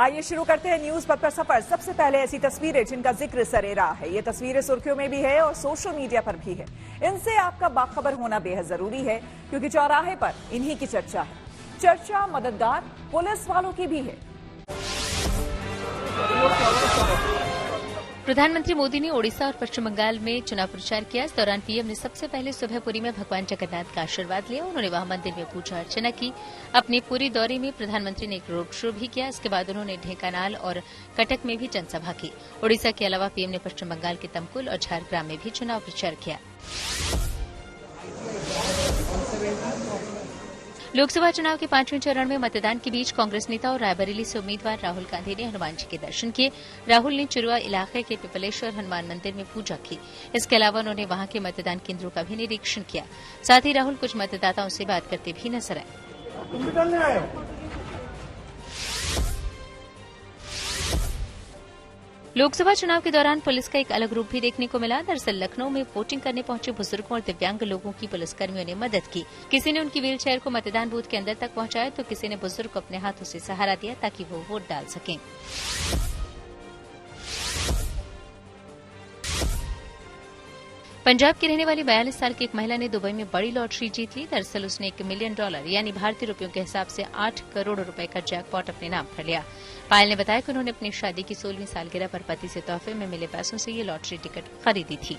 आइए शुरू करते हैं न्यूज पथ पर सफर। सबसे पहले ऐसी तस्वीरें जिनका जिक्र सरेरा है। ये तस्वीरें सुर्खियों में भी है और सोशल मीडिया पर भी है। इनसे आपका बाखबर होना बेहद जरूरी है क्योंकि चौराहे पर इन्हीं की चर्चा है। चर्चा मददगार पुलिस वालों की भी है। प्रधानमंत्री मोदी ने ओडिशा और पश्चिम बंगाल में चुनाव प्रचार किया। इस दौरान पीएम ने सबसे पहले सुबह पुरी में भगवान जगन्नाथ का आशीर्वाद लिया। उन्होंने वहां मंदिर में पूजा अर्चना की। अपने पूरी दौरे में प्रधानमंत्री ने एक रोड शो भी किया। इसके बाद उन्होंने ढेंकानाल और कटक में भी जनसभा की। ओडिशा के अलावा पीएम ने पश्चिम बंगाल के तमकुल और झारग्राम में भी चुनाव प्रचार किया। लोकसभा चुनाव के 5वें चरण में मतदान के बीच कांग्रेस नेता और रायबरेली से उम्मीदवार राहुल गांधी ने हनुमान जी के दर्शन किए। राहुल ने चुरुआ इलाके के पिपलेश्वर हनुमान मंदिर में पूजा की। इसके अलावा उन्होंने वहां के मतदान केंद्रों का भी निरीक्षण किया। साथ ही राहुल कुछ मतदाताओं से बात करते भी नजर आए। लोकसभा चुनाव के दौरान पुलिस का एक अलग रूप भी देखने को मिला। दरअसल लखनऊ में वोटिंग करने पहुंचे बुजुर्गों और दिव्यांग लोगों की पुलिसकर्मियों ने मदद की। किसी ने उनकी व्हीलचेयर को मतदान बूथ के अंदर तक पहुंचाया तो किसी ने बुजुर्ग को अपने हाथों से सहारा दिया ताकि वो वोट डाल सकें। पंजाब की रहने वाली 42 साल की एक महिला ने दुबई में बड़ी लॉटरी जीत ली। दरअसल उसने $1 मिलियन यानी भारतीय रुपयों के हिसाब से 8 करोड़ रुपए का जैकपॉट अपने नाम कर लिया। पायल ने बताया कि उन्होंने अपनी शादी की 16वीं सालगिरह पर पति से तोहफे में मिले पैसों से ये लॉटरी टिकट खरीदी थी।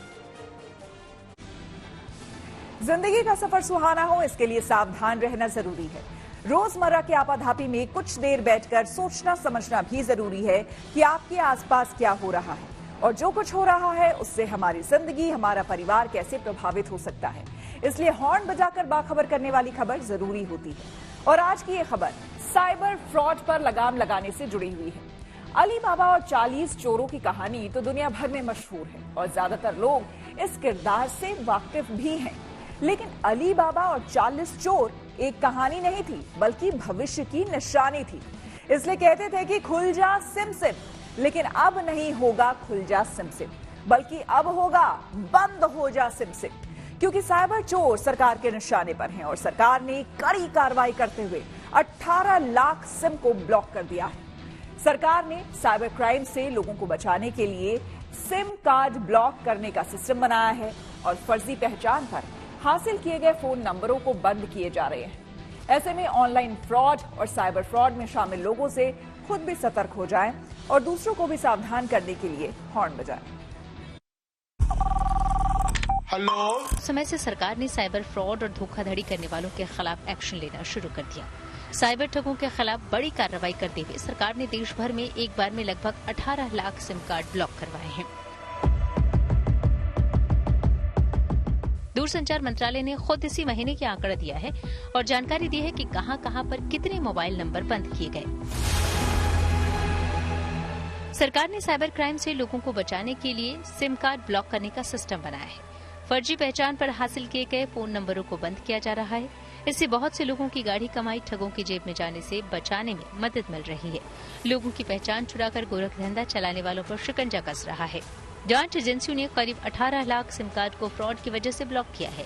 जिंदगी का सफर सुहाना हो, इसके लिए सावधान रहना जरूरी है। रोजमर्रा की आपाधापी में कुछ देर बैठकर सोचना समझना भी जरूरी है कि आपके आसपास क्या हो रहा है और जो कुछ हो रहा है उससे हमारी जिंदगी, हमारा परिवार कैसे प्रभावित हो सकता है। इसलिए हॉर्न बजाकर बाखबर करने वाली खबर जरूरी होती है। और आज की ये खबर साइबर फ्रॉड पर लगाम लगाने से जुड़ी हुई है। अली बाबा और 40 चोरों की कहानी तो दुनिया भर में मशहूर है और ज्यादातर लोग इस किरदार से वाकिफ भी हैं। लेकिन अली बाबा और 40 चोर एक कहानी नहीं थी बल्कि भविष्य की निशानी थी। इसलिए कहते थे कि खुल जा सिम सिम, लेकिन अब नहीं होगा खुल जा सिम सिम, बल्कि अब होगा बंद हो जा सिम सिम। क्योंकि साइबर चोर सरकार के निशाने पर हैं और सरकार ने कड़ी कार्रवाई करते हुए 18 लाख सिम को ब्लॉक कर दिया है। सरकार ने साइबर क्राइम से लोगों को बचाने के लिए सिम कार्ड ब्लॉक करने का सिस्टम बनाया है और फर्जी पहचान पर हासिल किए गए फोन नंबरों को बंद किए जा रहे हैं। ऐसे में ऑनलाइन फ्रॉड और साइबर फ्रॉड में शामिल लोगों से खुद भी सतर्क हो जाएं और दूसरों को भी सावधान करने के लिए हॉर्न बजाएं। हेलो। समय से सरकार ने साइबर फ्रॉड और धोखाधड़ी करने वालों के खिलाफ एक्शन लेना शुरू कर दिया। साइबर ठगों के खिलाफ बड़ी कार्रवाई करते हुए सरकार ने देश भर में एक बार में लगभग 18 लाख सिम कार्ड ब्लॉक करवाए हैं। दूरसंचार मंत्रालय ने खुद इसी महीने की आंकड़ा दिया है और जानकारी दी है कि कहां-कहां पर कितने मोबाइल नंबर बंद किए गए। सरकार ने साइबर क्राइम से लोगों को बचाने के लिए सिम कार्ड ब्लॉक करने का सिस्टम बनाया है। फर्जी पहचान पर हासिल किए गए फोन नंबरों को बंद किया जा रहा है। इससे बहुत से लोगों की गाढ़ी कमाई ठगों की जेब में जाने से बचाने में मदद मिल रही है। लोगों की पहचान चुराकर गोरख धंधा चलाने वालों पर शिकंजा कस रहा है। जांच एजेंसियों ने करीब 18 लाख सिम कार्ड को फ्रॉड की वजह से ब्लॉक किया है।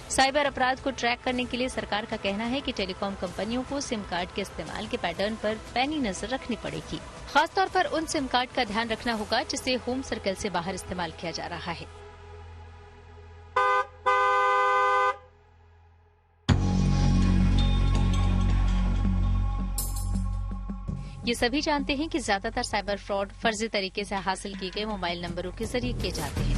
साइबर अपराध को ट्रैक करने के लिए सरकार का कहना है कि टेलीकॉम कंपनियों को सिम कार्ड के इस्तेमाल के पैटर्न पर पैनी नजर रखनी पड़ेगी। खासतौर पर उन सिम कार्ड का ध्यान रखना होगा जिसे होम सर्कल से बाहर इस्तेमाल किया जा रहा है। ये सभी जानते हैं कि ज्यादातर साइबर फ्रॉड फर्जी तरीके से हासिल किए गए मोबाइल नंबरों के जरिए किए जाते हैं।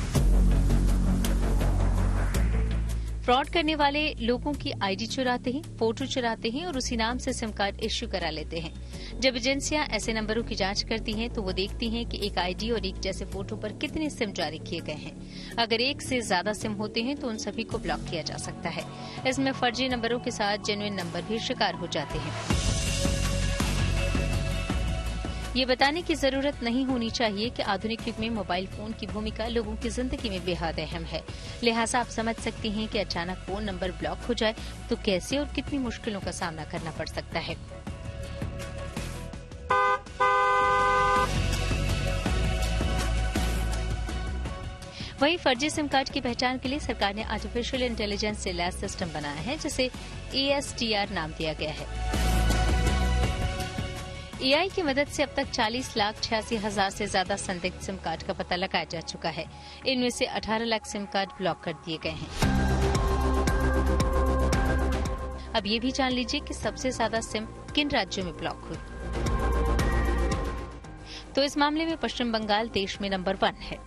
फ्रॉड करने वाले लोगों की आईडी चुराते हैं, फोटो चुराते हैं और उसी नाम से सिम कार्ड इश्यू करा लेते हैं। जब एजेंसियां ऐसे नंबरों की जांच करती हैं तो वो देखती हैं कि एक आईडी और एक जैसे फोटो पर कितने सिम जारी किए गए हैं। अगर एक से ज्यादा सिम होते हैं तो उन सभी को ब्लॉक किया जा सकता है। इसमें फर्जी नंबरों के साथ जेन्युइन नंबर भी शिकार हो जाते हैं। ये बताने की जरूरत नहीं होनी चाहिए कि आधुनिक युग में मोबाइल फोन की भूमिका लोगों की जिंदगी में बेहद अहम है। लिहाजा आप समझ सकती हैं कि अचानक फोन नंबर ब्लॉक हो जाए तो कैसे और कितनी मुश्किलों का सामना करना पड़ सकता है। वहीं फर्जी सिम कार्ड की पहचान के लिए सरकार ने आर्टिफिशियल इंटेलिजेंस से लैस सिस्टम बनाया है जिसे ASTR नाम दिया गया है। AI की मदद से अब तक 40,86,000 से ज्यादा संदिग्ध सिम कार्ड का पता लगाया जा चुका है। इनमें से 18 लाख सिम कार्ड ब्लॉक कर दिए गए हैं। अब ये भी जान लीजिए कि सबसे ज्यादा सिम किन राज्यों में ब्लॉक हुई। तो इस मामले में पश्चिम बंगाल देश में नंबर 1 है।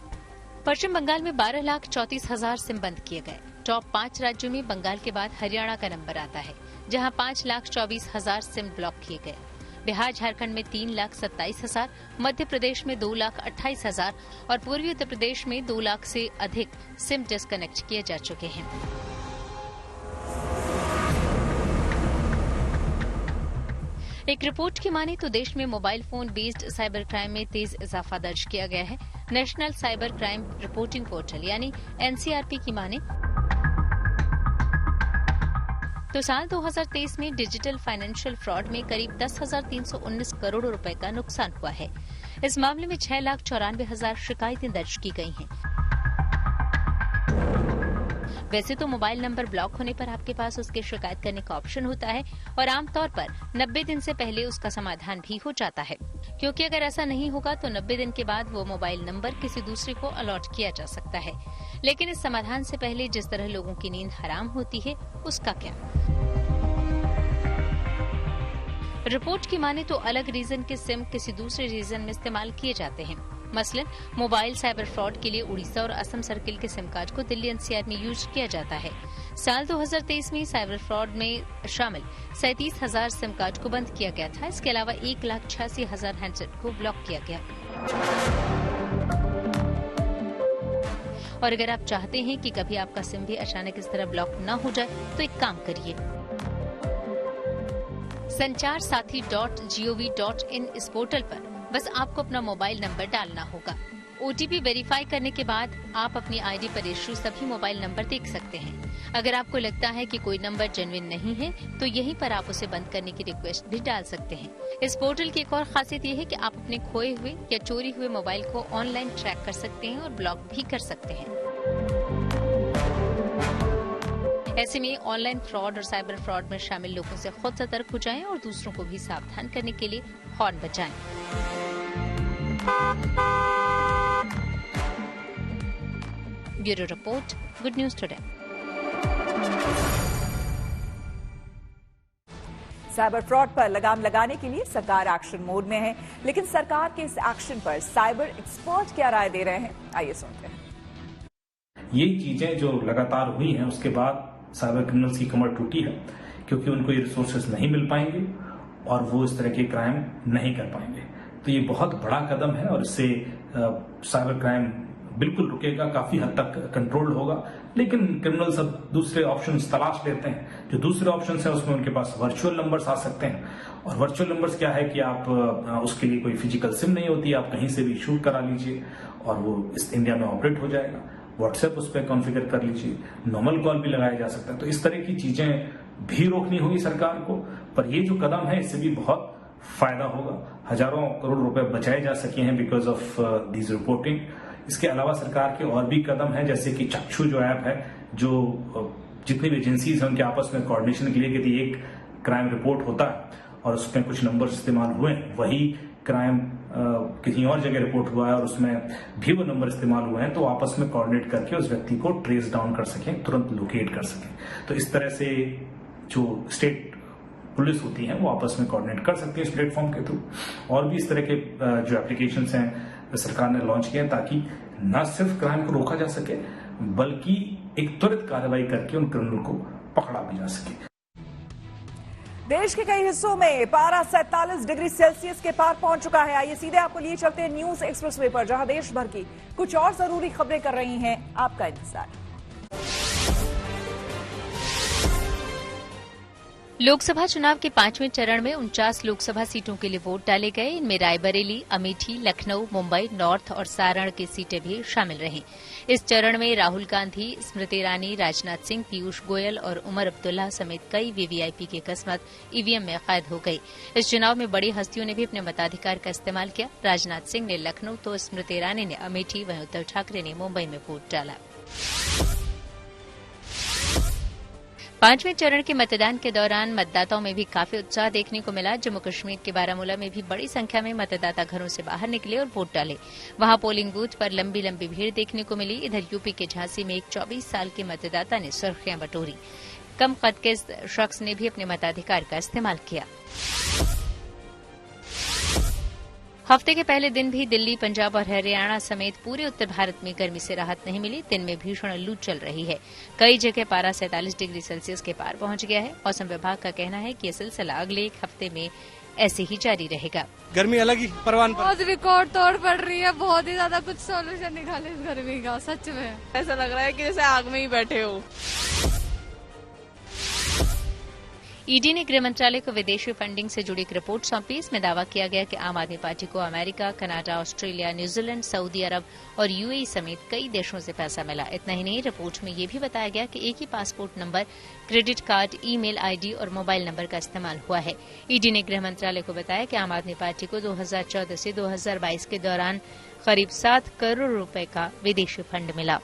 पश्चिम बंगाल में 12,34,000 सिम बंद किए गए। टॉप 5 राज्यों में बंगाल के बाद हरियाणा का नंबर आता है, जहां 5,24,000 सिम ब्लॉक किए गए। बिहार झारखंड में 3,27,000, मध्य प्रदेश में 2,28,000 और पूर्वी उत्तर प्रदेश में 2 लाख से अधिक सिम डिस्कनेक्ट किए जा चुके हैं। एक रिपोर्ट की माने तो देश में mobile phone based cyber crime में तेज इजाफा दर्ज किया गया है। National cyber crime reporting portal यानी NCRP की माने तो साल 2023 में डिजिटल फाइनेंशियल फ्रॉड में करीब 10,319 करोड़ रुपए का नुकसान हुआ है। इस मामले में 6,94,000 शिकायतें दर्ज की गई हैं। वैसे तो मोबाइल नंबर ब्लॉक होने पर आपके पास उसकी शिकायत करने का ऑप्शन होता है और आमतौर पर 90 दिन से पहले उसका समाधान भी हो जाता है, क्योंकि अगर ऐसा नहीं होगा तो 90 दिन के बाद वो मोबाइल नंबर किसी दूसरे को अलॉट किया जा सकता है। लेकिन इस समाधान से पहले जिस तरह लोगों की नींद हराम होती है, उसका क्या? रिपोर्ट की माने तो अलग रीजन के सिम किसी दूसरे रीजन में इस्तेमाल किए जाते हैं। मसलन मोबाइल साइबर फ्रॉड के लिए उड़ीसा और असम सर्किल के सिम कार्ड को दिल्ली NCR में यूज किया जाता है। साल 2023 में साइबर फ्रॉड में शामिल 37,000 सिम कार्ड को बंद किया गया था। इसके अलावा 1,86,000 हैंडसेट को ब्लॉक किया गया। और अगर आप चाहते हैं कि कभी आपका सिम भी अचानक इस तरह ब्लॉक न हो जाए तो एक काम करिए, sancharsaathi.gov.in इस पोर्टल पर बस आपको अपना मोबाइल नंबर डालना होगा। OTP वेरीफाई करने के बाद आप अपनी ID पर इश्यू सभी मोबाइल नंबर देख सकते हैं। अगर आपको लगता है कि कोई नंबर जेन्युइन नहीं है तो यहीं पर आप उसे बंद करने की रिक्वेस्ट भी डाल सकते हैं। इस पोर्टल की एक और खासियत यह है कि आप अपने खोए हुए या चोरी हुए मोबाइल को ऑनलाइन ट्रैक कर सकते हैं और ब्लॉक भी कर सकते हैं। ऐसे में ऑनलाइन फ्रॉड और साइबर फ्रॉड में शामिल लोगों से खुद सतर्क हो जाएं और दूसरों को भी सावधान करने के लिए हॉर्न बजाएं। Bureau report, good news today. Cyber fraud पर लगाम लगाने के लिए सरकार एक्शन मोड में है, लेकिन सरकार के इस एक्शन पर साइबर एक्सपर्ट क्या राय दे रहे हैं, आइए सुनते हैं। ये चीजें जो लगातार हुई हैं उसके बाद साइबर क्रिमिनल्स की कमर टूटी है, क्योंकि उनको ये रिसोर्सेज नहीं मिल पाएंगे और वो इस तरह के क्राइम नहीं कर पाएंगे। तो ये बहुत बड़ा कदम है और इससे साइबर क्राइम बिल्कुल रुकेगा, काफी हद तक कंट्रोल होगा। लेकिन क्रिमिनल्स अब दूसरे ऑप्शंस तलाश लेते हैं। जो दूसरे ऑप्शंस हैं उसमें उनके पास वर्चुअल नंबर्स आ सकते हैं। और वर्चुअल नंबर्स क्या है कि आप उसके लिए कोई फिजिकल सिम नहीं होती, आप कहीं से भी शूट करा लीजिए और वो इस इंडिया में ऑपरेट हो जाएगा। व्हाट्सएप उस पर कॉन्फ़िगर कर लीजिए, नॉर्मल कॉल भी लगाया जा सकता है। तो इस तरह की चीजें भी रोकनी होगी सरकार को। पर ये जो कदम है इससे भी बहुत फायदा होगा। हजारों करोड़ रुपए बचाए जा सके हैं बिकॉज ऑफ दिस रिपोर्टिंग। इसके अलावा सरकार के और भी कदम है, जैसे कि चक्षु जो ऐप है, जो जितनी भी एजेंसीज हैं उनके आपस में कोऑर्डिनेशन के लिए यदि एक क्राइम रिपोर्ट होता है और उसमें कुछ नंबर इस्तेमाल हुए, वही क्राइम किसी और जगह रिपोर्ट हुआ है और उसमें भी वो नंबर इस्तेमाल हुए हैं, तो आपस में कोऑर्डिनेट करके उस व्यक्ति को ट्रेस डाउन कर सकें, तुरंत लोकेट कर सकें। तो इस तरह से जो स्टेट पुलिस होती है वो आपस में कोऑर्डिनेट कर सकती है इस प्लेटफॉर्म के थ्रू। और भी इस तरह के जो एप्लीकेशंस हैं सरकार ने लॉन्च किए हैं, ताकि न सिर्फ क्राइम को रोका जा सके बल्कि एक त्वरित कार्रवाई करके उन क्रिमिनल को पकड़ा भी जा सके। देश के कई हिस्सों में पारा 47 डिग्री सेल्सियस के पार पहुंच चुका है। आइए सीधे आपको लिए चलते हैं न्यूज एक्सप्रेसवे पर, जहां देश भर की कुछ और जरूरी खबरें कर रही हैं आपका इंतजार। लोकसभा चुनाव के 5वें चरण में 49 लोकसभा सीटों के लिए वोट डाले गए। इनमें रायबरेली, अमेठी, लखनऊ, मुंबई नॉर्थ और सारण की सीटें भी शामिल रहीं। इस चरण में राहुल गांधी, स्मृति ईरानी, राजनाथ सिंह, पीयूष गोयल और उमर अब्दुल्ला समेत कई वीवीआईपी की किस्मत ईवीएम में कैद हो गई। इस चुनाव में बड़ी हस्तियों ने भी अपने मताधिकार का इस्तेमाल किया। राजनाथ सिंह ने लखनऊ तो स्मृति ईरानी ने अमेठी, वहीं उद्धव ठाकरे ने मुंबई में वोट डाला। पांचवें चरण के मतदान के दौरान मतदाताओं में भी काफी उत्साह देखने को मिला। जम्मू कश्मीर के बारामूला में भी बड़ी संख्या में मतदाता घरों से बाहर निकले और वोट डाले। वहां पोलिंग बूथ पर लंबी लंबी भीड़ देखने को मिली। इधर यूपी के झांसी में एक 24 साल के मतदाता ने सुर्खियां बटोरी। कम कद के शख्स ने भी अपने मताधिकार का इस्तेमाल किया। हफ्ते के पहले दिन भी दिल्ली, पंजाब और हरियाणा समेत पूरे उत्तर भारत में गर्मी से राहत नहीं मिली। दिन में भीषण लू चल रही है। कई जगह पारा 47 डिग्री सेल्सियस के पार पहुंच गया है। मौसम विभाग का कहना है कि यह सिलसिला अगले एक हफ्ते में ऐसे ही जारी रहेगा। गर्मी अलग ही परवान पर बहुत रिकॉर्ड तोड़ पड़ रही है। बहुत ही ज्यादा कुछ सोल्यूशन निकाले इस गर्मी का। सच में ऐसा लग रहा है कि जैसे आग में ही बैठे हो। ईडी ने गृह मंत्रालय को विदेशी फंडिंग से जुड़ी एक रिपोर्ट सौंपी। इसमें दावा किया गया कि आम आदमी पार्टी को अमेरिका, कनाडा, ऑस्ट्रेलिया, न्यूजीलैंड, सऊदी अरब और यूएई समेत कई देशों से पैसा मिला। इतना ही नहीं, रिपोर्ट में यह भी बताया गया कि एक ही passport number, credit card, email ID और मोबाइल नंबर का इस्तेमाल हुआ है। ईडी ने गृह मंत्रालय को बताया कि आम आदमी पार्टी को 2014 से 2022 के दौरान करीब 7 करोड़ रुपए का विदेशी फंड मिला।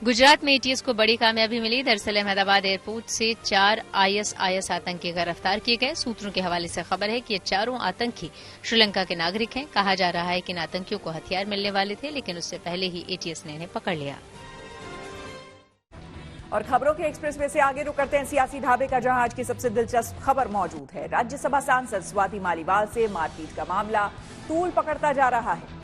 गुजरात में एटीएस को बड़ी कामयाबी मिली। दरअसल अहमदाबाद एयरपोर्ट से 4 आईएसआईएस आतंकी गिरफ्तार किए गए। सूत्रों के हवाले से खबर है कि ये चारों आतंकी श्रीलंका के नागरिक हैं। कहा जा रहा है कि इन आतंकियों को हथियार मिलने वाले थे, लेकिन उससे पहले ही एटीएस ने इन्हें पकड़ लिया। और खबरों के एक्सप्रेस में से आगे रुक करते हैं सियासी ढाबे का, जहां आज की सबसे दिलचस्प खबर मौजूद है। राज्यसभा सांसद स्वाति मालीवाल से मारपीट का मामला तूल पकड़ता जा रहा है।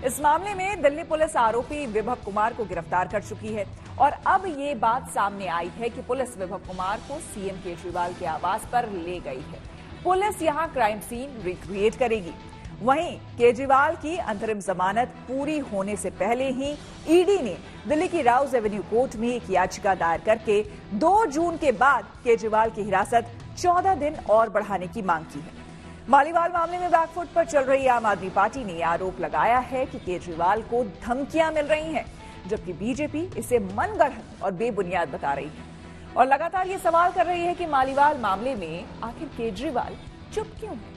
इस मामले में दिल्ली पुलिस आरोपी विभव कुमार को गिरफ्तार कर चुकी है और अब ये बात सामने आई है कि पुलिस विभव कुमार को सीएम केजरीवाल के आवास पर ले गई है। पुलिस यहां क्राइम सीन रिक्रिएट करेगी। वहीं केजरीवाल की अंतरिम जमानत पूरी होने से पहले ही ईडी ने दिल्ली की राउज एवेन्यू कोर्ट में एक याचिका दायर करके 2 जून के बाद केजरीवाल की हिरासत 14 दिन और बढ़ाने की मांग की है। मालीवाल मामले में बैकफुट पर चल रही आम आदमी पार्टी ने आरोप लगाया है कि केजरीवाल को धमकियां मिल रही हैं, जबकि बीजेपी इसे मनगढ़ंत और बेबुनियाद बता रही है और लगातार ये सवाल कर रही है कि मालीवाल मामले में आखिर केजरीवाल चुप क्यों है।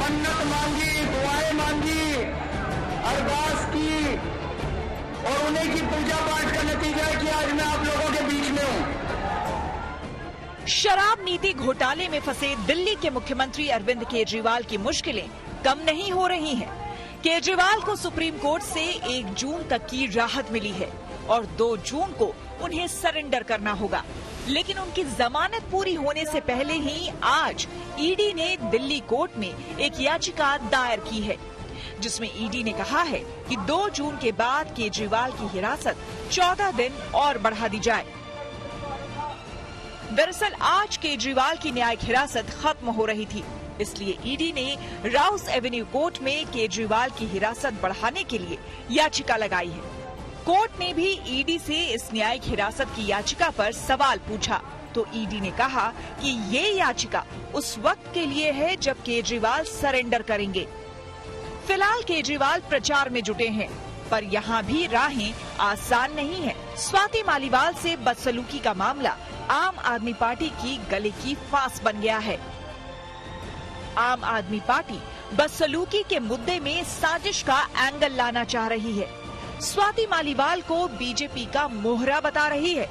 मन्नत मांगी, दुआएं मांगी, अरदास की और उन्हीं की पूजा पाठ का नतीजा है कि आज मैं आप लोगों के बीच में हूं। शराब नीति घोटाले में फंसे दिल्ली के मुख्यमंत्री अरविंद केजरीवाल की मुश्किलें कम नहीं हो रही हैं। केजरीवाल को सुप्रीम कोर्ट से 1 जून तक की राहत मिली है और 2 जून को उन्हें सरेंडर करना होगा, लेकिन उनकी जमानत पूरी होने से पहले ही आज ईडी ने दिल्ली कोर्ट में एक याचिका दायर की है, जिसमें ईडी ने कहा है कि 2 जून के बाद केजरीवाल की हिरासत 14 दिन और बढ़ा दी जाए। दरअसल आज केजरीवाल की न्यायिक हिरासत खत्म हो रही थी, इसलिए ईडी ने राउस एवेन्यू कोर्ट में केजरीवाल की हिरासत बढ़ाने के लिए याचिका लगाई है। कोर्ट ने भी ईडी से इस न्यायिक हिरासत की याचिका पर सवाल पूछा, तो ईडी ने कहा कि ये याचिका उस वक्त के लिए है जब केजरीवाल सरेंडर करेंगे। फिलहाल केजरीवाल प्रचार में जुटे हैं, पर यहाँ भी राहें आसान नहीं है। स्वाति मालीवाल से बदसलूकी का मामला आम आदमी पार्टी की गले की फांस बन गया है। आम आदमी पार्टी बदसलूकी के मुद्दे में साजिश का एंगल लाना चाह रही है। स्वाति मालीवाल को बीजेपी का मोहरा बता रही है,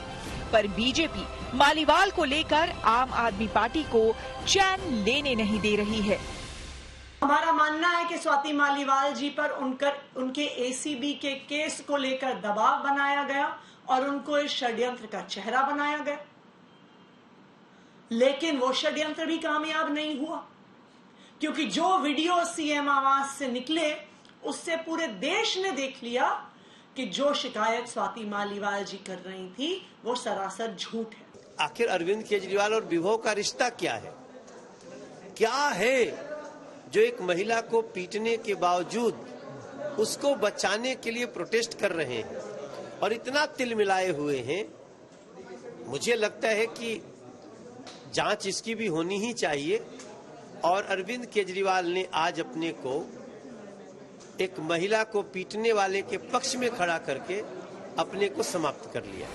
पर बीजेपी मालीवाल को लेकर आम आदमी पार्टी को चैन लेने नहीं दे रही है। हमारा मानना है कि स्वाति मालीवाल जी पर उनके एसीबी के केस को लेकर दबाव बनाया गया और उनको इस षड्यंत्र का चेहरा बनाया गया, लेकिन वो षड्यंत्र भी कामयाब नहीं हुआ, क्योंकि जो वीडियो सीएम आवास से निकले उससे पूरे देश ने देख लिया कि जो शिकायत स्वाति मालीवाल जी कर रही थी वो सरासर झूठ है। आखिर अरविंद केजरीवाल और विभव का रिश्ता क्या है? क्या है जो एक महिला को पीटने के बावजूद उसको बचाने के लिए प्रोटेस्ट कर रहे हैं और इतना तिलमिलाए हुए हैं? मुझे लगता है कि जांच इसकी भी होनी ही चाहिए और अरविंद केजरीवाल ने आज अपने को एक महिला को पीटने वाले के पक्ष में खड़ा करके अपने को समाप्त कर लिया।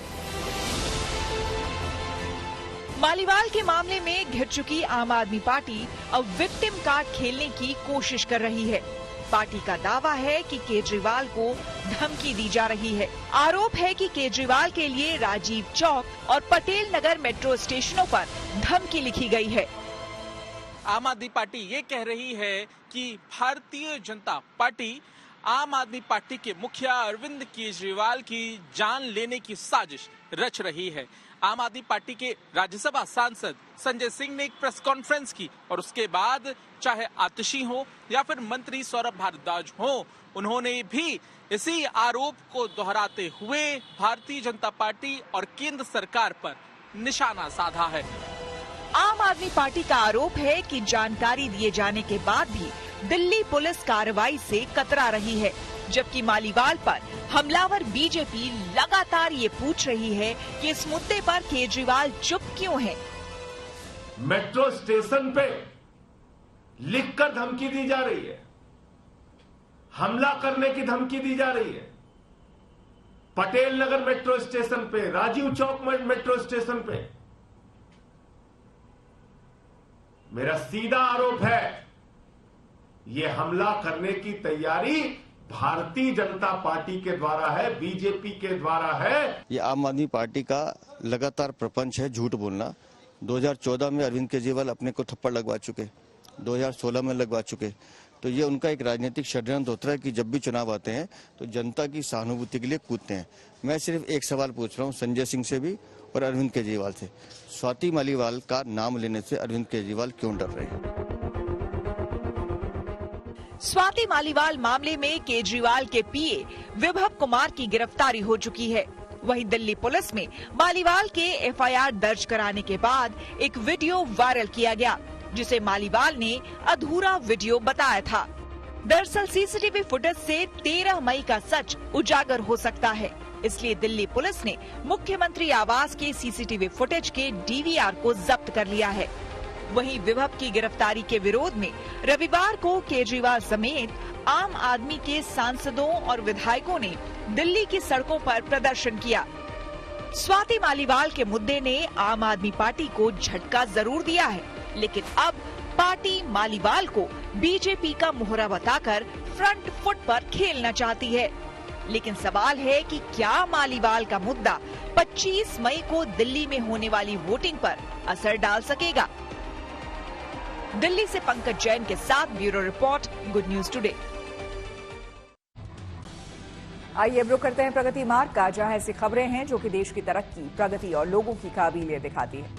मालीवाल के मामले में घिर चुकी आम आदमी पार्टी अब विक्टिम कार्ड खेलने की कोशिश कर रही है। पार्टी का दावा है कि केजरीवाल को धमकी दी जा रही है। आरोप है कि केजरीवाल के लिए राजीव चौक और पटेल नगर मेट्रो स्टेशनों पर धमकी लिखी गई है। आम आदमी पार्टी ये कह रही है कि भारतीय जनता पार्टी आम आदमी पार्टी के मुखिया अरविंद केजरीवाल की जान लेने की साजिश रच रही है। आम आदमी पार्टी के राज्यसभा सांसद संजय सिंह ने एक प्रेस कॉन्फ्रेंस की और उसके बाद चाहे आतिशी हो या फिर मंत्री सौरभ भारद्वाज हो, उन्होंने भी इसी आरोप को दोहराते हुए भारतीय जनता पार्टी और केंद्र सरकार पर निशाना साधा है। आम आदमी पार्टी का आरोप है कि जानकारी दिए जाने के बाद भी दिल्ली पुलिस कार्रवाई से कतरा रही है, जबकि मालीवाल पर हमलावर बीजेपी लगातार ये पूछ रही है कि इस मुद्दे पर केजरीवाल चुप क्यों है। मेट्रो स्टेशन पे लिखकर धमकी दी जा रही है, हमला करने की धमकी दी जा रही है। पटेल नगर मेट्रो स्टेशन पे, राजीव चौक मेट्रो स्टेशन पे। मेरा सीधा आरोप है ये हमला करने की तैयारी भारतीय जनता पार्टी के द्वारा है, बीजेपी के द्वारा है। ये आम आदमी पार्टी का लगातार प्रपंच है झूठ बोलना। 2014 में अरविंद केजरीवाल अपने को थप्पड़ लगवा चुके, 2016 में लगवा चुके। तो ये उनका एक राजनीतिक षड्यंत्र होता है कि जब भी चुनाव आते हैं तो जनता की सहानुभूति के लिए कूदते हैं। मैं सिर्फ एक सवाल पूछ रहा हूँ संजय सिंह से भी और अरविंद केजरीवाल से, स्वाति मालीवाल का नाम लेने से अरविंद केजरीवाल क्यों डर रहे हैं? स्वाति मालीवाल मामले में केजरीवाल के पीए विभव कुमार की गिरफ्तारी हो चुकी है। वहीं दिल्ली पुलिस में मालीवाल के एफआईआर दर्ज कराने के बाद एक वीडियो वायरल किया गया, जिसे मालीवाल ने अधूरा वीडियो बताया था। दरअसल सीसीटीवी फुटेज से 13 मई का सच उजागर हो सकता है, इसलिए दिल्ली पुलिस ने मुख्यमंत्री आवास के सीसीटीवी फुटेज के डीवीआर को जब्त कर लिया है। वहीं विभव की गिरफ्तारी के विरोध में रविवार को केजरीवाल समेत आम आदमी के सांसदों और विधायकों ने दिल्ली की सड़कों पर प्रदर्शन किया। स्वाति मालीवाल के मुद्दे ने आम आदमी पार्टी को झटका जरूर दिया है, लेकिन अब पार्टी मालीवाल को बीजेपी का मोहरा बताकर फ्रंट फुट पर खेलना चाहती है। लेकिन सवाल है कि क्या मालीवाल का मुद्दा 25 मई को दिल्ली में होने वाली वोटिंग पर असर डाल सकेगा? दिल्ली से पंकज जैन के साथ bureau report, good news today. आइए अब रुक करते हैं प्रगति मार्ग का, जहां ऐसी खबरें हैं जो कि देश की तरक्की, प्रगति और लोगों की काबिलियत दिखाती है।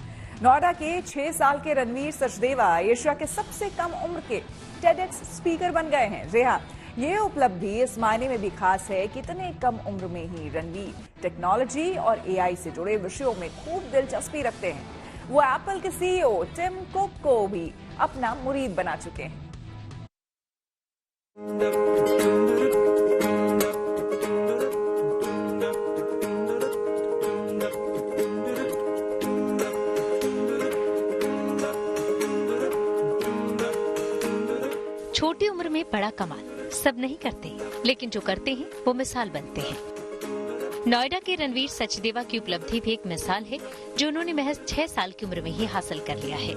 नोएडा के 6 साल के रणवीर सचदेवा एशिया के सबसे कम उम्र के टेडेक्स स्पीकर बन गए हैं। जी हां, ये उपलब्धि इस मायने में भी खास है कि इतने कम उम्र में ही रणवीर टेक्नोलॉजी और एआई से जुड़े विषयों में खूब दिलचस्पी रखते हैं। वो एप्पल के सीईओ टिम कुक को भी अपना मुरीद बना चुके हैं। छोटी उम्र में बड़ा कमाल सब नहीं करते, लेकिन जो करते हैं वो मिसाल बनते हैं। नोएडा के रणवीर सचदेवा की उपलब्धि भी एक मिसाल है, जो उन्होंने महज 6 साल की उम्र में ही हासिल कर लिया है।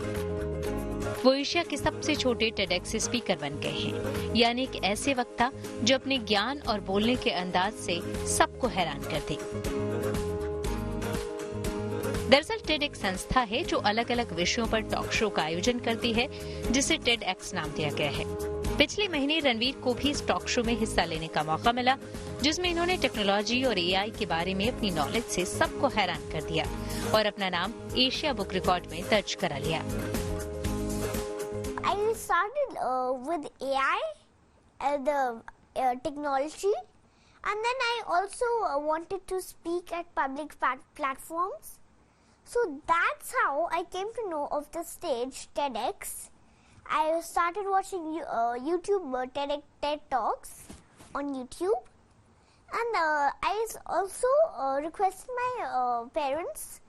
वो एशिया के सबसे छोटे टेडेक्स स्पीकर बन गए हैं, यानी एक ऐसे वक्ता जो अपने ज्ञान और बोलने के अंदाज से सबको हैरान कर दे। दरअसल टेडेक्स संस्था है जो अलग अलग विषयों पर टॉक शो का आयोजन करती है, जिसे टेडएक्स नाम दिया गया है। पिछले महीने रणवीर को भी इस टॉक शो में हिस्सा लेने का मौका मिला, जिसमें इन्होंने टेक्नोलॉजी और एआई के बारे में अपनी नॉलेज से सबको हैरान कर दिया और अपना नाम एशिया बुक रिकॉर्ड में दर्ज करा लिया। I started with AI and the technology, and then I also wanted to speak at public platforms. So that's how I came to know of the stage TEDx. I started watching YouTube TED Talks on YouTube, and I also requested my parents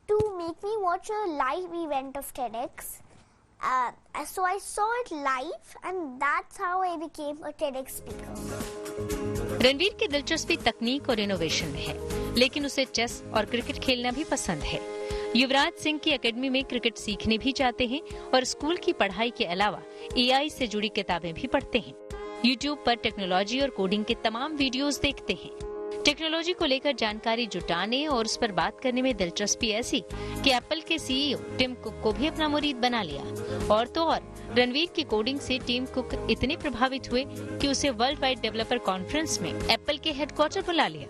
to make me watch a live event of TEDx. So I saw it live, and that's how I became a TEDx speaker. Ranveer की दिलचस्पी तकनीक और innovation में है, लेकिन उसे chess और cricket खेलना भी पसंद है। युवराज सिंह की एकेडमी में क्रिकेट सीखने भी जाते हैं और स्कूल की पढ़ाई के अलावा AI से जुड़ी किताबें भी पढ़ते हैं। YouTube पर टेक्नोलॉजी और कोडिंग के तमाम वीडियोस देखते हैं। टेक्नोलॉजी को लेकर जानकारी जुटाने और उस पर बात करने में दिलचस्पी ऐसी कि एप्पल के CEO टिम कुक को भी अपना मुरीद बना लिया। और तो और रणवीर की कोडिंग से टिम कुक इतने प्रभावित हुए कि उसे वर्ल्ड वाइड डेवलपर कॉन्फ्रेंस में एप्पल के हेडक्वार्टर बुला लिया।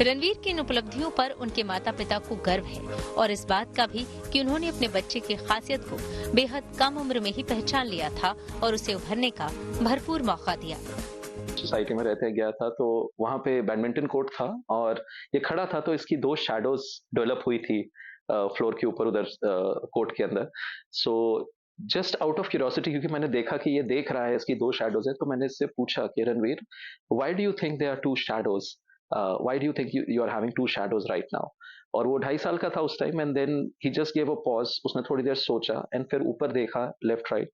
रणवीर की इन उपलब्धियों पर उनके माता पिता को गर्व है और इस बात का भी कि उन्होंने अपने बच्चे की खासियत को बेहद कम उम्र में ही पहचान लिया था और उसे उभरने का भरपूर मौका दिया। सोसाइटी में रहते गया था तो वहाँ पे बैडमिंटन कोर्ट था और ये खड़ा था तो इसकी 2 शैडोज डेवलप हुई थी फ्लोर के ऊपर उधर कोर्ट के अंदर। So just out of curiosity, क्योंकि मैंने देखा कि ये देख रहा है, इसकी 2 शैडोज है, तो मैंने इससे पूछा कि Ranveer, why do you think they are 2 shadows, why do you think you are having 2 shadows right now. और वो 2.5 साल का था उस time, and then he just give a pause, उसने थोड़ी देर सोचा एंड फिर ऊपर देखा left right,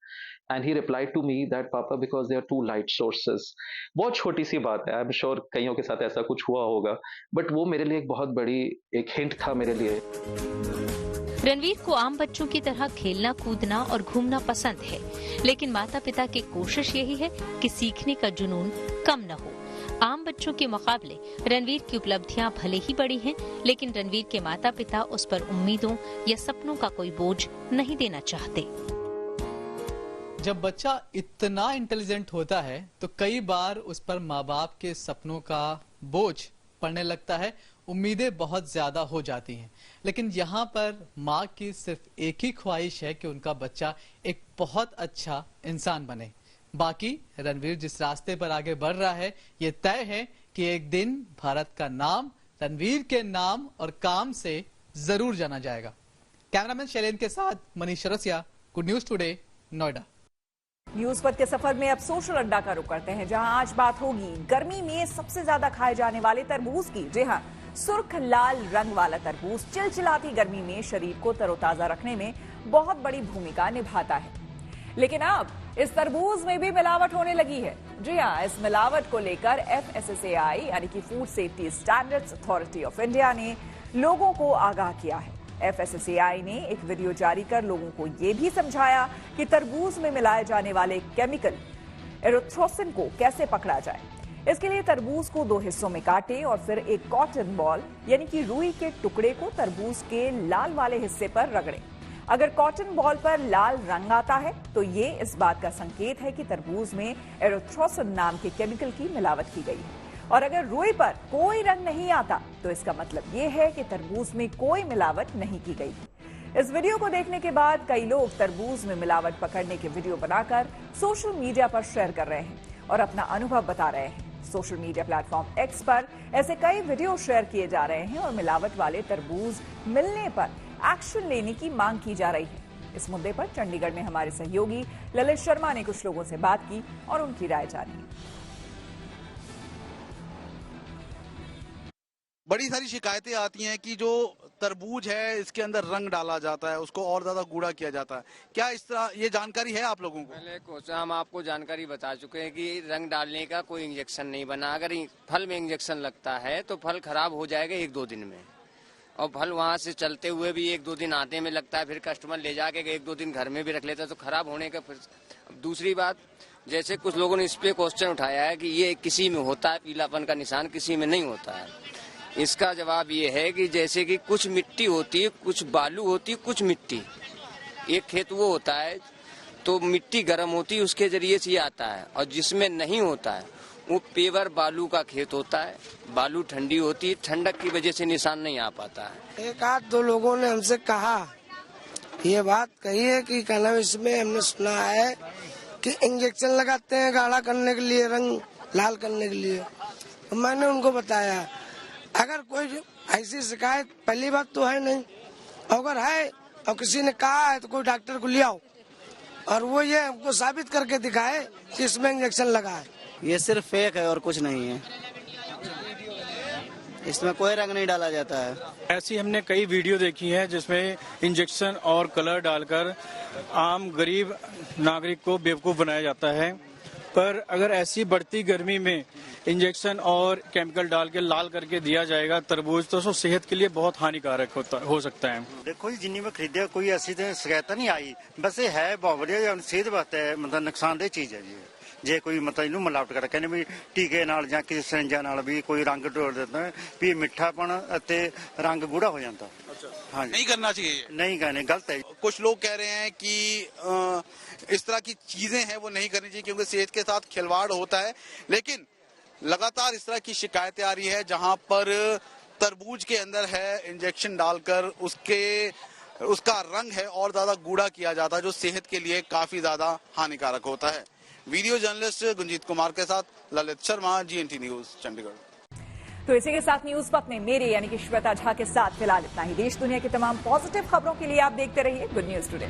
and he replied to me that papa because they are 2 light sources. बहुत छोटी सी बात है, आई एम श्योर कईयों के साथ ऐसा कुछ हुआ होगा, बट वो मेरे लिए एक बहुत बड़ी एक हिंट था मेरे लिए। रणवीर को आम बच्चों की तरह खेलना, कूदना और घूमना पसंद है, लेकिन माता पिता की कोशिश यही है कि सीखने का जुनून कम न हो। आम बच्चों के मुकाबले रणवीर की उपलब्धियां भले ही बड़ी हैं, लेकिन रणवीर के माता पिता उस पर उम्मीदों या सपनों का कोई बोझ नहीं देना चाहते। जब बच्चा इतना इंटेलिजेंट होता है तो कई बार उस पर माँ बाप के सपनों का बोझ पड़ने लगता है, उम्मीदें बहुत ज्यादा हो जाती हैं। लेकिन यहाँ पर माँ की सिर्फ एक ही ख्वाहिश है कि उनका बच्चा एक बहुत अच्छा इंसान बने। बाकी रणवीर जिस रास्ते पर आगे बढ़ रहा है, ये तय है कि एक दिन भारत का नाम रणवीर के नाम और काम से जरूर जाना जाएगा। कैमरामैन शैलेंद्र के साथ Manish Rasiya, good news today, Noida. News पथ के सफर में अब सोशल अड्डा का रुख करते हैं, जहां आज बात होगी गर्मी में सबसे ज्यादा खाए जाने वाले तरबूज की। जी हां, सुर्ख लाल रंग वाला तरबूज चिलचिलाती गर्मी में शरीर को तरोताजा रखने में बहुत बड़ी भूमिका निभाता है। लेकिन अब इस तरबूज में भी मिलावट होने लगी है। जी हां, इस मिलावट को लेकर FSSAI यानी कि food safety standards authority of India ने लोगों को आगाह किया है। FSSAI ने एक वीडियो जारी कर लोगों को यह भी समझाया कि तरबूज में मिलाए जाने वाले केमिकल एरिथ्रोसिन को कैसे पकड़ा जाए। इसके लिए तरबूज को 2 हिस्सों में काटें और फिर एक कॉटन बॉल यानी कि रुई के टुकड़े को तरबूज के लाल वाले हिस्से पर रगड़ें। अगर कॉटन बॉल पर लाल रंग आता है तो ये इस बात का संकेत है कि तरबूज में एरिथ्रोसिन नाम के केमिकल की मिलावट की गई है। और अगर रुई पर कोई रंग नहीं आता तो इसका मतलब ये है कि तरबूज में कोई मिलावट नहीं की गई है। इस वीडियो को देखने के बाद कई लोग तरबूज में मिलावट पकड़ने के वीडियो बनाकर सोशल मीडिया पर शेयर कर रहे हैं और अपना अनुभव बता रहे हैं। सोशल मीडिया प्लेटफॉर्म X पर ऐसे कई वीडियो शेयर किए जा रहे हैं और मिलावट वाले तरबूज मिलने पर एक्शन लेने की मांग की जा रही है। इस मुद्दे पर चंडीगढ़ में हमारे सहयोगी ललित शर्मा ने कुछ लोगों से बात की और उनकी राय जानी। बड़ी सारी शिकायतें आती हैं कि जो तरबूज है इसके अंदर रंग डाला जाता है, उसको और ज्यादा गूढ़ा किया जाता है। क्या इस तरह ये जानकारी है आप लोगों को? पहले क्वेश्चन हम आपको जानकारी बता चुके हैं कि रंग डालने का कोई इंजेक्शन नहीं बना। अगर फल में इंजेक्शन लगता है तो फल खराब हो जाएगा 1-2 दिन में, और फल वहाँ से चलते हुए भी 1-2 दिन आने में लगता है, फिर कस्टमर ले जाके 1-2 दिन घर में भी रख लेता है तो खराब होने का। फिर दूसरी बात, जैसे कुछ लोगों ने इस पे क्वेश्चन उठाया है कि ये किसी में होता है पीलापन का निशान, किसी में नहीं होता है। इसका जवाब ये है कि जैसे कि कुछ मिट्टी होती है, कुछ बालू होती है, कुछ मिट्टी। एक खेत वो होता है तो मिट्टी गर्म होती है, उसके जरिए से आता है, और जिसमें नहीं होता है वो पेवर बालू का खेत होता है। बालू ठंडी होती है, ठंडक की वजह से निशान नहीं आ पाता है। 1-2 लोगों ने हमसे कहा, ये बात कही है कि क्या नाम, इसमें हमने सुना है कि इंजेक्शन लगाते हैं गाढ़ा करने के लिए, रंग लाल करने के लिए। तो मैंने उनको बताया अगर कोई ऐसी शिकायत पहली बात तो है नहीं, अगर है और किसी ने कहा है तो कोई डॉक्टर को ले आओ और वो ये हमको साबित करके दिखाए कि इसमें इंजेक्शन लगा है। ये सिर्फ फेक है और कुछ नहीं है, इसमें कोई रंग नहीं डाला जाता है। ऐसी हमने कई वीडियो देखी है जिसमें इंजेक्शन और कलर डालकर आम गरीब नागरिक को बेवकूफ़ बनाया जाता है। पर अगर ऐसी बढ़ती गर्मी में इंजेक्शन और केमिकल डाल के लाल करके दिया जाएगा तरबूज, तो उसको सेहत के लिए बहुत हानिकारक हो सकता है। देखो जी, जिन्नी मैं खरीदिया कोई ऐसी तो शिकायत नहीं आई, बस ये है बहुत बढ़िया, सेहत वास्ते मतलब नुकसानदेह चीज है जी। जे कोई मतलब इनू मिलावट कर कहने भी टीके नाल जां किसी सिरंजां नाल भी कोई रंग ढोल देता है भी मिठापन अते रंग गूढ़ा हो जाता। हाँ, नहीं करना चाहिए, नहीं कहने गलत है। कुछ लोग कह रहे हैं कि इस तरह की चीजें हैं वो नहीं करनी चाहिए क्योंकि सेहत के साथ खिलवाड़ होता है, लेकिन लगातार इस तरह की शिकायतें आ रही है जहां पर तरबूज के अंदर है इंजेक्शन डालकर उसका रंग है और ज्यादा गूढ़ा किया जाता है, जो सेहत के लिए काफी ज्यादा हानिकारक होता है। वीडियो जर्नलिस्ट गुंजीत कुमार के साथ ललित शर्मा, GNT न्यूज, चंडीगढ़। तो इसी के साथ न्यूज वक्त में मेरे यानी कि श्वेता झा के साथ फिलहाल इतना ही। देश दुनिया की तमाम पॉजिटिव खबरों के लिए आप देखते रहिए गुड न्यूज टुडे।